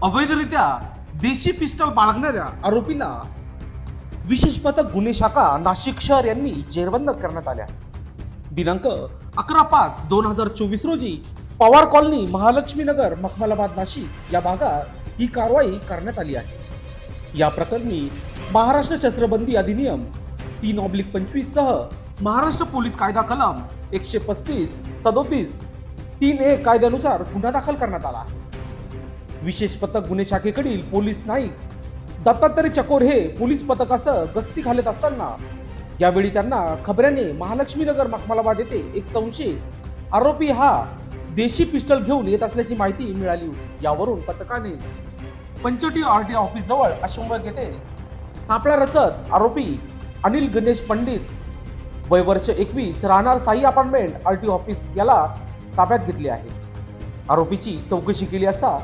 अवैधरित्या देशी पिस्टल बाळगणाऱ्या आरोपीला विशेष पथक गुन्हे शाखा नाशिक शहर यांनी जेरबंद करण्यात आल्या. दिनांक 11/5/2024 रोजी पवार कॉलनी, महालक्ष्मी नगर, मखमलाबाद, नाशिक या भागात ही कारवाई करण्यात आली आहे. या प्रकरणी महाराष्ट्र शस्त्रबंदी अधिनियम 3/25 सह महाराष्ट्र पोलीस कायदा कलम 135, 37, 3A कायद्यानुसार गुन्हा दाखल करण्यात आला. विशेष पथक गुन्हे शाखेकडील पोलीस नाईक दत्तात्रय चकोर हे पोलीस पथकासह गस्ती घालत असताना यावेळी त्यांना खबऱ्याने महालक्ष्मी नगर, मखमलाबाद येथे एक संशयित आरोपी हा देशी पिस्टल घेऊन येत असल्याची माहिती मिळाली. यावरून पथकाने पंचवटी RTO ऑफिस जवळ अशोक येथे सापळा रचत आरोपी अनिल गणेश पंडित, वय वर्ष 21, राहणार साई अपार्टमेंट, RTO ऑफिस याला ताब्यात घेतले आहे. आरोपीची चौकशी केली असता